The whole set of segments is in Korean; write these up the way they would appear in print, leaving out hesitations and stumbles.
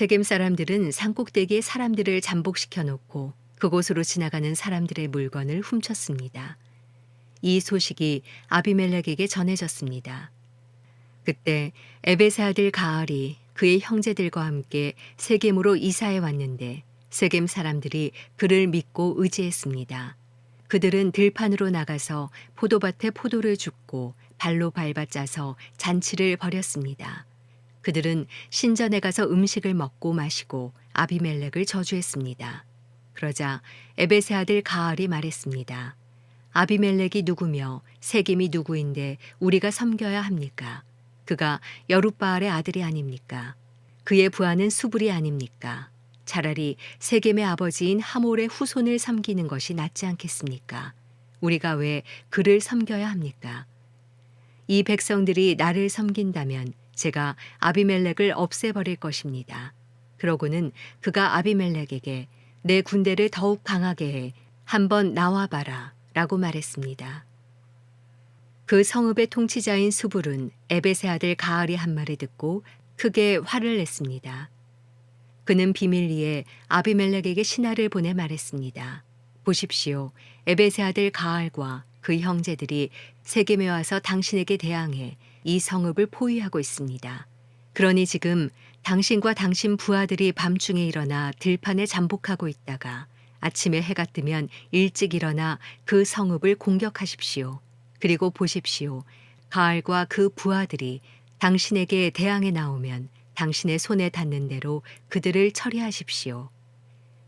세겜 사람들은 산꼭대기에 사람들을 잠복시켜 놓고 그곳으로 지나가는 사람들의 물건을 훔쳤습니다. 이 소식이 아비멜렉에게 전해졌습니다. 그때 에벳의 아들 가알이 그의 형제들과 함께 세겜으로 이사해 왔는데 세겜 사람들이 그를 믿고 의지했습니다. 그들은 들판으로 나가서 포도밭에 포도를 줍고 발로 밟아 짜서 잔치를 벌였습니다. 그들은 신전에 가서 음식을 먹고 마시고 아비멜렉을 저주했습니다. 그러자 에벳의 아들 가알이 말했습니다. 아비멜렉이 누구며 세겜이 누구인데 우리가 섬겨야 합니까? 그가 여룻바알의 아들이 아닙니까? 그의 부하는 수불이 아닙니까? 차라리 세겜의 아버지인 하몰의 후손을 섬기는 것이 낫지 않겠습니까? 우리가 왜 그를 섬겨야 합니까? 이 백성들이 나를 섬긴다면 제가 아비멜렉을 없애버릴 것입니다. 그러고는 그가 아비멜렉에게 내 군대를 더욱 강하게 해 한번 나와봐라 라고 말했습니다. 그 성읍의 통치자인 수불은 에벳의 아들 가알이 한 말을 듣고 크게 화를 냈습니다. 그는 비밀리에 아비멜렉에게 신하를 보내 말했습니다. 보십시오. 에벳의 아들 가알과 그 형제들이 세겜에 와서 당신에게 대항해 이 성읍을 포위하고 있습니다. 그러니 지금 당신과 당신 부하들이 밤중에 일어나 들판에 잠복하고 있다가 아침에 해가 뜨면 일찍 일어나 그 성읍을 공격하십시오. 그리고 보십시오. 가알과 그 부하들이 당신에게 대항해 나오면 당신의 손에 닿는 대로 그들을 처리하십시오.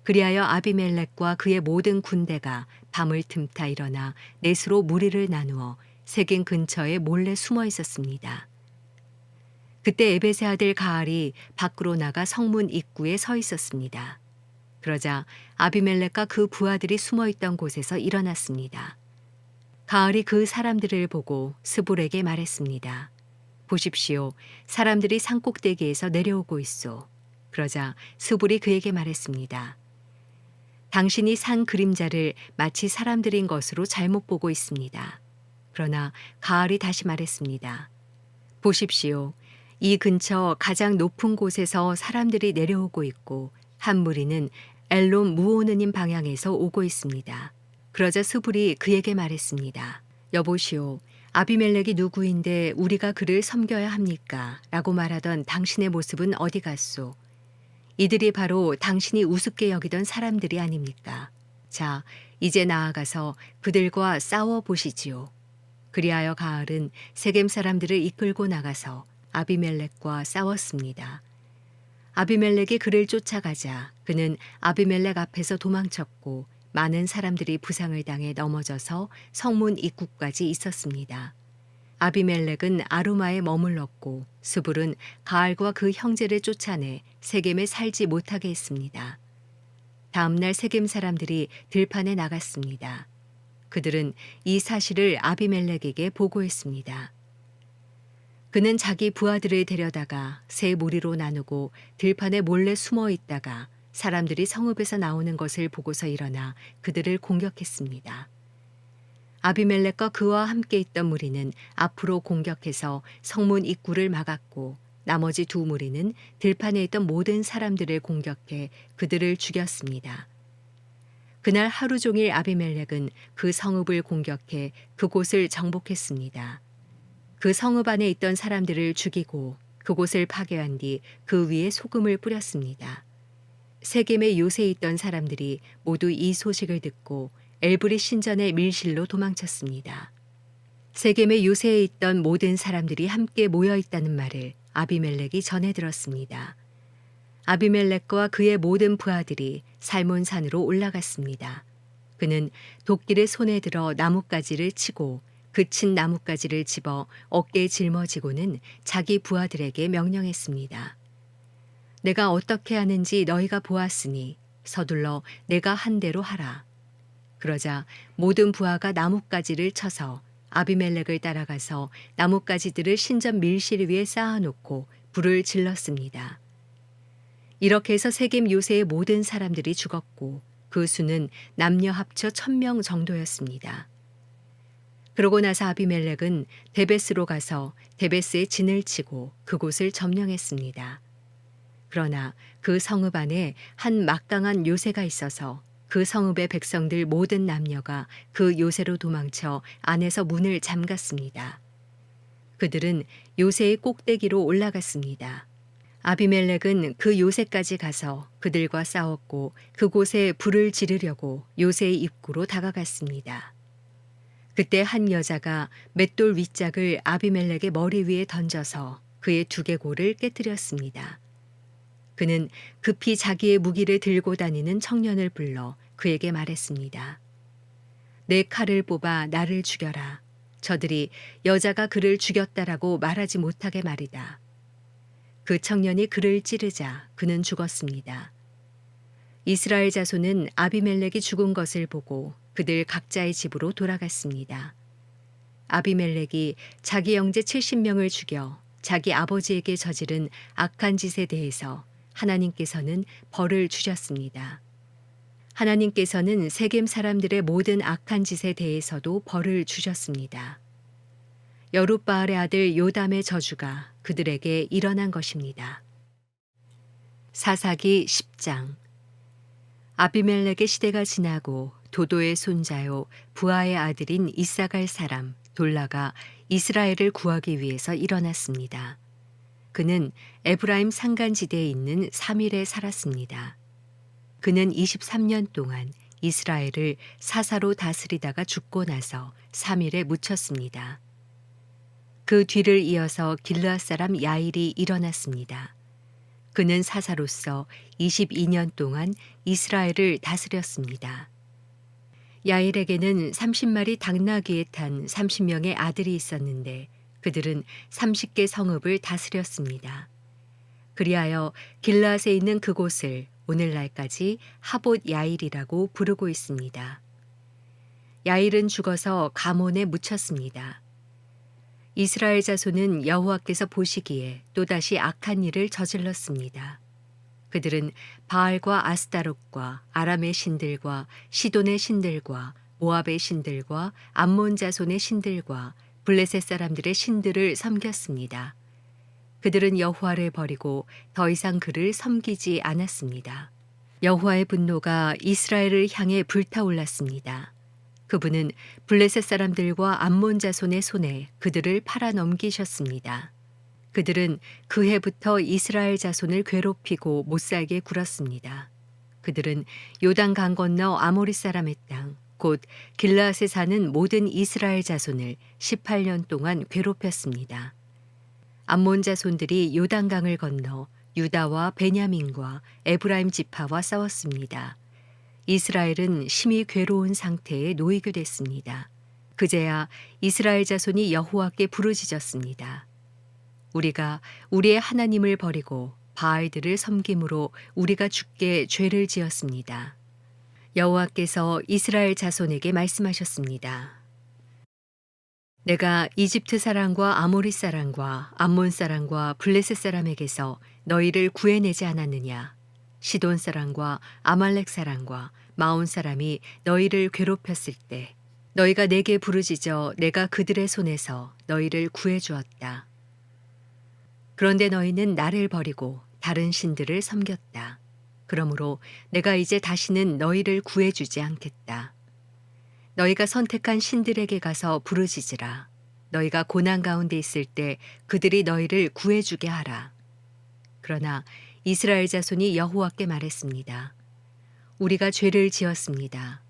그리하여 아비멜렉과 그의 모든 군대가 밤을 틈타 일어나 넷으로 무리를 나누어 세겜 근처에 몰래 숨어 있었습니다. 그때 에벳의 아들 가알이 밖으로 나가 성문 입구에 서 있었습니다. 그러자 아비멜렉과 그 부하들이 숨어 있던 곳에서 일어났습니다. 가알이 그 사람들을 보고 스불에게 말했습니다. 보십시오. 사람들이 산꼭대기에서 내려오고 있소. 그러자 스불이 그에게 말했습니다. 당신이 산 그림자를 마치 사람들인 것으로 잘못 보고 있습니다. 그러나 가알이 다시 말했습니다. 보십시오. 이 근처 가장 높은 곳에서 사람들이 내려오고 있고 한 무리는 엘론 무오느님 방향에서 오고 있습니다. 그러자 스불이 그에게 말했습니다. 여보시오. 아비멜렉이 누구인데 우리가 그를 섬겨야 합니까? 라고 말하던 당신의 모습은 어디 갔소? 이들이 바로 당신이 우습게 여기던 사람들이 아닙니까? 자, 이제 나아가서 그들과 싸워 보시지요. 그리하여 가알은 세겜 사람들을 이끌고 나가서 아비멜렉과 싸웠습니다. 아비멜렉이 그를 쫓아가자 그는 아비멜렉 앞에서 도망쳤고 많은 사람들이 부상을 당해 넘어져서 성문 입구까지 있었습니다. 아비멜렉은 아루마에 머물렀고 스불은 가알과 그 형제를 쫓아내 세겜에 살지 못하게 했습니다. 다음 날 세겜 사람들이 들판에 나갔습니다. 그들은 이 사실을 아비멜렉에게 보고했습니다. 그는 자기 부하들을 데려다가 세 무리로 나누고 들판에 몰래 숨어 있다가 사람들이 성읍에서 나오는 것을 보고서 일어나 그들을 공격했습니다. 아비멜렉과 그와 함께 있던 무리는 앞으로 공격해서 성문 입구를 막았고 나머지 두 무리는 들판에 있던 모든 사람들을 공격해 그들을 죽였습니다. 그날 하루 종일 아비멜렉은 그 성읍을 공격해 그곳을 정복했습니다. 그 성읍 안에 있던 사람들을 죽이고 그곳을 파괴한 뒤 그 위에 소금을 뿌렸습니다. 세겜의 요새에 있던 사람들이 모두 이 소식을 듣고 엘브리 신전의 밀실로 도망쳤습니다. 세겜의 요새에 있던 모든 사람들이 함께 모여 있다는 말을 아비멜렉이 전해 들었습니다. 아비멜렉과 그의 모든 부하들이 살몬산으로 올라갔습니다. 그는 도끼를 손에 들어 나뭇가지를 치고 그친 나뭇가지를 집어 어깨에 짊어지고는 자기 부하들에게 명령했습니다. 내가 어떻게 하는지 너희가 보았으니 서둘러 내가 한 대로 하라. 그러자 모든 부하가 나뭇가지를 쳐서 아비멜렉을 따라가서 나뭇가지들을 신전 밀실 위에 쌓아놓고 불을 질렀습니다. 이렇게 해서 세겜 요새의 모든 사람들이 죽었고 그 수는 남녀 합쳐 1000명 정도였습니다. 그러고 나서 아비멜렉은 데베스로 가서 데베스에 진을 치고 그곳을 점령했습니다. 그러나 그 성읍 안에 한 막강한 요새가 있어서 그 성읍의 백성들 모든 남녀가 그 요새로 도망쳐 안에서 문을 잠갔습니다. 그들은 요새의 꼭대기로 올라갔습니다. 아비멜렉은 그 요새까지 가서 그들과 싸웠고 그곳에 불을 지르려고 요새의 입구로 다가갔습니다. 그때 한 여자가 맷돌 윗짝을 아비멜렉의 머리 위에 던져서 그의 두개골을 깨뜨렸습니다. 그는 급히 자기의 무기를 들고 다니는 청년을 불러 그에게 말했습니다. 내 칼을 뽑아 나를 죽여라. 저들이 여자가 그를 죽였다라고 말하지 못하게 말이다. 그 청년이 그를 찌르자 그는 죽었습니다. 이스라엘 자손은 아비멜렉이 죽은 것을 보고 그들 각자의 집으로 돌아갔습니다. 아비멜렉이 자기 형제 70명을 죽여 자기 아버지에게 저지른 악한 짓에 대해서 하나님께서는 벌을 주셨습니다. 하나님께서는 세겜 사람들의 모든 악한 짓에 대해서도 벌을 주셨습니다. 여룻바알의 아들 요담의 저주가 그들에게 일어난 것입니다. 사사기 10장. 아비멜렉의 시대가 지나고 도도의 손자요 부하의 아들인 이사갈 사람 돌라가 이스라엘을 구하기 위해서 일어났습니다. 그는 에브라임 산간지대에 있는 사밀에 살았습니다. 그는 23년 동안 이스라엘을 사사로 다스리다가 죽고 나서 사밀에 묻혔습니다. 그 뒤를 이어서 길르앗 사람 야일이 일어났습니다. 그는 사사로서 22년 동안 이스라엘을 다스렸습니다. 야일에게는 30마리 당나귀에 탄 30명의 아들이 있었는데 그들은 30개 성읍을 다스렸습니다. 그리하여 길르앗에 있는 그곳을 오늘날까지 하봇 야일이라고 부르고 있습니다. 야일은 죽어서 가몬에 묻혔습니다. 이스라엘 자손은 여호와께서 보시기에 또다시 악한 일을 저질렀습니다. 그들은 바알과 아스타롯과 아람의 신들과 시돈의 신들과 모압의 신들과 암몬 자손의 신들과 블레셋 사람들의 신들을 섬겼습니다. 그들은 여호와를 버리고 더 이상 그를 섬기지 않았습니다. 여호와의 분노가 이스라엘을 향해 불타올랐습니다. 그분은 블레셋 사람들과 암몬 자손의 손에 그들을 팔아 넘기셨습니다. 그들은 그 해부터 이스라엘 자손을 괴롭히고 못살게 굴었습니다. 그들은 요단강 건너 아모리 사람의 땅, 곧 길르앗에 사는 모든 이스라엘 자손을 18년 동안 괴롭혔습니다. 암몬 자손들이 요단강을 건너 유다와 베냐민과 에브라임 지파와 싸웠습니다. 이스라엘은 심히 괴로운 상태에 놓이게 됐습니다. 그제야 이스라엘 자손이 여호와께 부르짖었습니다. 우리가 우리의 하나님을 버리고 바알들을 섬김으로 우리가 주께 죄를 지었습니다. 여호와께서 이스라엘 자손에게 말씀하셨습니다. 내가 이집트 사람과 아모리 사람과 암몬 사람과 블레셋 사람에게서 너희를 구해내지 않았느냐? 시돈 사람과 아말렉 사람과 마온 사람이 너희를 괴롭혔을 때 너희가 내게 부르짖어 내가 그들의 손에서 너희를 구해 주었다. 그런데 너희는 나를 버리고 다른 신들을 섬겼다. 그러므로 내가 이제 다시는 너희를 구해 주지 않겠다. 너희가 선택한 신들에게 가서 부르짖으라. 너희가 고난 가운데 있을 때 그들이 너희를 구해 주게 하라. 그러나 이스라엘 자손이 여호와께 말했습니다. 우리가 죄를 지었습니다.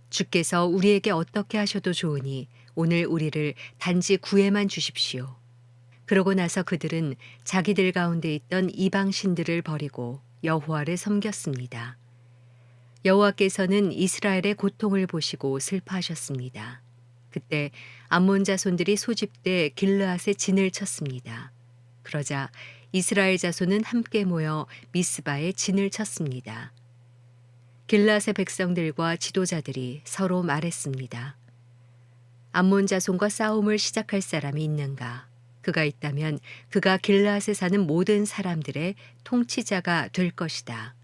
주께서 우리에게 어떻게 하셔도 좋으니 오늘 우리를 단지 구해만 주십시오. 그러고 나서 그들은 자기들 가운데 있던 이방 신들을 버리고 여호와를 섬겼습니다. 여호와께서는 이스라엘의 고통을 보시고 슬퍼하셨습니다. 그때 암몬 자손들이 소집돼 길르앗에 진을 쳤습니다. 그러자 이스라엘 자손은 함께 모여 미스바에 진을 쳤습니다. 길르앗의 백성들과 지도자들이 서로 말했습니다. 암몬 자손과 싸움을 시작할 사람이 있는가? 그가 있다면 그가 길르앗에 사는 모든 사람들의 통치자가 될 것이다.